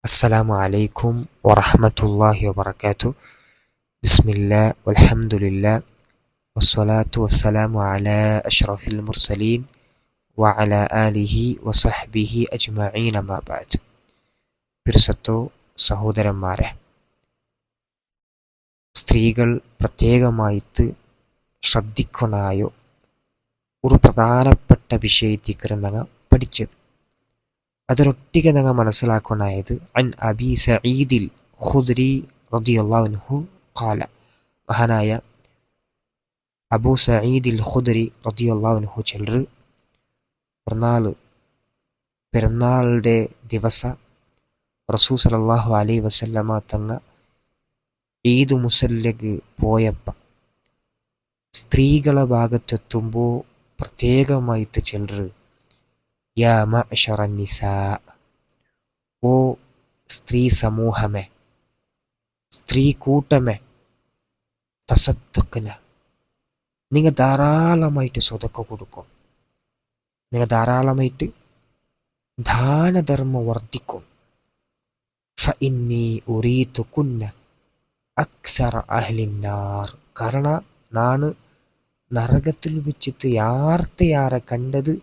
السلام عليكم ورحمة الله وبركاته. بسم الله والحمد لله والصلاة والسلام على أشرف المرسلين وعلى آله وصحبه أجمعين ما بعد. പിർസത്തോ സഹോദരന്മാരെ, സ്ത്രീകൾ പ്രത്യേകമായിട്ട് ശ്രദ്ധിക്കണായോ ഒരു പ്രധാനപ്പെട്ട വിഷയത്തിക്കറ് ഞങ്ങൾ പഠിച്ചത്. ಅದರೊಟ್ಟಿಗೆ ನಂಗೆ മനസ്സിലാക്കണായത് അൻ അബി സഈദിൽ ഖുദ്രി റളിയല്ലാഹു അൻഹു ഖാല, മഹാനായ അബൂ സഈദിൽ ഖുദ്രി റളിയല്ലാഹു അൻഹു ചൊല്ലു, പെരുന്നാളുടെ ദിവസ റസൂൽ സല്ലല്ലാഹു അലൈഹി വസല്ലമ തങ്ങ ഈദ് മുസല്ലക്ക് പോയപ്പ സ്ത്രീകളെ ഭാഗത്തെത്തുമ്പോൾ പ്രത്യേകമായിട്ട് ചൊല്ലു, യാ മഅ്ശറ നിസാ, ഓ സ്ത്രീ സമൂഹമേ, സ്ത്രീ കൂട്ടമേ, തസദ്ദഖ്ന, നിങ്ങൾ ധാരാളമായിട്ട് സ്വതക്ക കൊടുക്കും, നിങ്ങൾ ധാരാളമായിട്ട് ദാനധർമ്മം വർദ്ധിക്കും. ഫഇന്നി ഉരീതുകുന്ന അക്സറ അഹ്ലിന്നാർ, കാരണം നാണ് നരകത്തിൽ വെച്ചിട്ട് യാറെ കണ്ടത്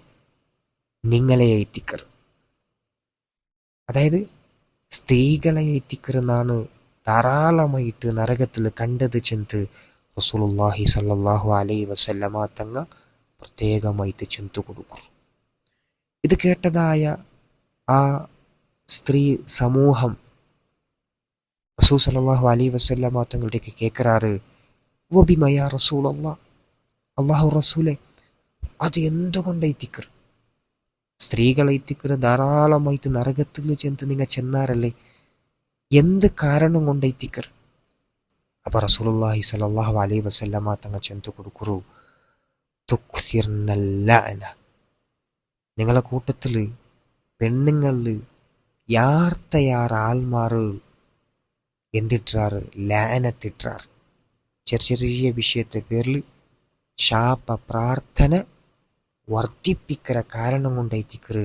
നിങ്ങളെ എത്തിക്കർ, അതായത് സ്ത്രീകളെ എത്തിക്കറെന്നാണ് ധാരാളമായിട്ട് നരകത്തിൽ കണ്ടത് ചെന്ന് റസൂലുള്ളാഹി സ്വല്ലല്ലാഹു അലൈഹി വസല്ലമ തങ്ങ പ്രത്യേകമായിട്ട് ചെന്തു കൊടുക്കും. ഇത് കേട്ടതായ ആ സ്ത്രീ സമൂഹം റസൂൽ സല്ലല്ലാഹു അലൈഹി വസല്ലമ തങ്ങളുടേക്ക് കേൾക്കാറ്, വബിമ യാ റസൂലല്ലാഹ്, അല്ലാഹു റസൂലേ, അത് എന്തുകൊണ്ട് എത്തിക്കർ? സ്ത്രീകളെ എത്തിക്കറ് ധാരാളമായിട്ട് നരകത്തിൽ ചെന്ന് നിങ്ങൾ ചെന്നാറല്ലേ, എന്ത് കാരണം കൊണ്ട് എത്തിക്കർ? അപ്പൊ റസൂലുള്ളാഹി സ്വല്ലല്ലാഹു അലൈഹി വസല്ലമ തങ്ങൾ ചെന്ന് കൊടുക്കുറു, തുക്സിർനൽ ലഅന, നിങ്ങളെ കൂട്ടത്തിൽ പെണ്ണുങ്ങളിൽ ആൾമാറ് എന്തിട്ടാറ്, ലാനത്തിട്ടാറ്. ചെറിയ വിഷയത്തെ പേരിൽ ശാപ പ്രാർത്ഥന വർദ്ധിപ്പിക്കற കാരണം കൊണ്ടെത്തിക്കറ്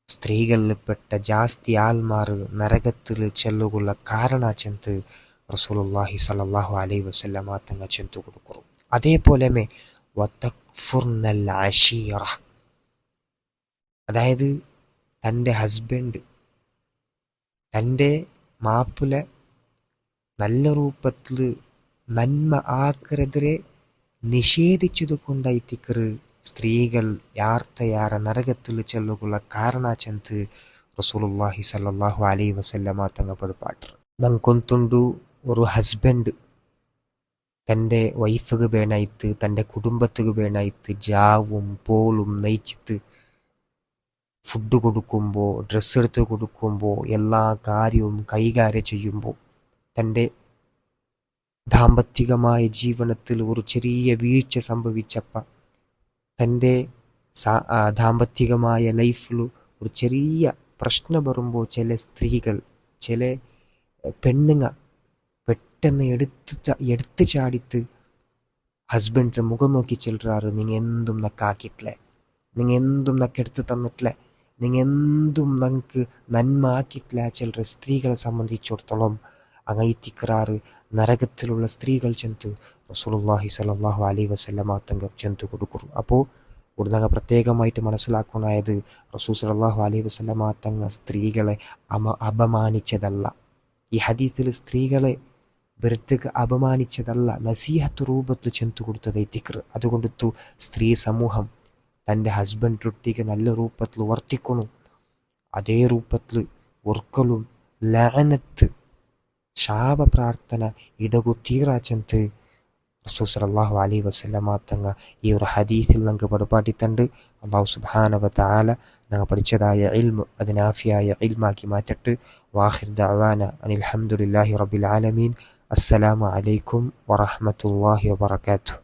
സ്ത്രീകളിൽപ്പെട്ട ജാസ്തി ആൾമാർ നരകത്തിൽ ചെല്ലുകൊള്ള കാരണ ചെന്ന് റസൂലുള്ളാഹി സ്വല്ലല്ലാഹു അലൈഹി വസല്ലമ തങ്ങൾ ചെന്ന് കൊടുക്കും. അതേപോലെ വതക്ഫുർനൽ അശീറ, അതായത് തൻ്റെ ഹസ്ബൻഡ്, തൻ്റെ മാപ്പിള നല്ല രൂപത്തിൽ നന്മ ആക്കരെതിരെ നിഷേധിച്ചത് കൊണ്ടെത്തിക്കറ് സ്ത്രീകൾ യാറെ നരകത്തിൽ ചെല്ലുകൊള്ള കാരണ ചെന്ന് റസൂലുള്ളാഹി സ്വല്ലല്ലാഹു അലൈഹി വസല്ലമ തങ്ങൾ പെടുപാട്ടർ. നങ്കൊന്തുണ്ടു ഒരു ഹസ്ബൻഡ് തൻ്റെ വൈഫിക്ക് വേണായിട്ട്, തൻ്റെ കുടുംബത്തിക്ക് വേണായിട്ട് ജാവും പോളും നയിച്ചിട്ട് ഫുഡ് കൊടുക്കുമ്പോൾ, ഡ്രസ്സ് എടുത്ത് കൊടുക്കുമ്പോൾ, എല്ലാ കാര്യവും കൈകാര്യം ചെയ്യുമ്പോൾ തൻ്റെ ദാമ്പത്തികമായ ജീവനത്തിൽ ഒരു ചെറിയ വീഴ്ച സംഭവിച്ചപ്പോൾ, തൻ്റെ ദാമ്പത്തികമായ ലൈഫിൽ ഒരു ചെറിയ പ്രശ്നം വരുമ്പോൾ ചില സ്ത്രീകൾ, ചില പെണ്ണുങ്ങ പെട്ടെന്ന് എടുത്ത് ചാടിത്ത് ഹസ്ബൻഡിൻ്റെ മുഖം നോക്കി ചെല്ലുറാറ്, നിങ്ങൾ എന്തും നക്കാക്കിയിട്ടില്ലേ, നിങ്ങൾ എന്തും നക്കെടുത്ത് തന്നിട്ടില്ലേ, നിങ്ങൾ എന്തും നമുക്ക് നന്മ ആക്കിയിട്ടില്ല. ചിലർ സ്ത്രീകളെ സംബന്ധിച്ചിടത്തോളം അങ്ങെത്തിക്കറാറ് നരകത്തിലുള്ള സ്ത്രീകൾ ചെന്ന് റസൂലുള്ളാഹി സ്വല്ലല്ലാഹു അലൈഹി വസല്ലമ തങ്ങൾ ചെന്ന് കൊടുക്കും. അപ്പോൾ ഉടനെ പ്രത്യേകമായിട്ട് മനസ്സിലാക്കണായത് റസൂൽ സ്വല്ലല്ലാഹു അലൈഹി വസല്ലമ തങ്ങൾ സ്ത്രീകളെ അപമാനിച്ചതല്ല. ഈ ഹദീസിൽ സ്ത്രീകളെ വെറുതെ അപമാനിച്ചതല്ല, നസീഹത്ത് രൂപത്തിൽ ചെന്ന് കൊടുത്തത് എത്തിക്കർ. അതുകൊണ്ട് സ്ത്രീ സമൂഹം തൻ്റെ ഹസ്ബൻഡൊട്ടിക്ക് നല്ല രൂപത്തിൽ വർത്തിക്കണം. അതേ രൂപത്തിൽ ഒർക്കലും ലഅനത്ത് ശാപ പ്രാർത്ഥന ഇടകുത്തീറാ ചെന്ന് റസൂൽ സല്ലല്ലാഹു അലൈഹി വസല്ലമ തങ്ങൾ ഈ ഒരു ഹദീസിൽ നമുക്ക് പഠിപ്പാട്ടിത്തണ്ട്. അല്ലാഹു സുബ്ഹാനഹു വ തആല ഞങ്ങൾ പഠിച്ചതായ ഇൽമ് അത് നാഫിയായ ഇൽമാക്കി മാറ്റട്ട്. വാഖിർ ദഅവാന അനിൽ ഹംദുലില്ലാഹി റബ്ബിൽ ആലമീൻ. അസ്സലാമു അലൈക്കും വറഹ്മത്തുള്ളാഹി വബറകാതുഹു.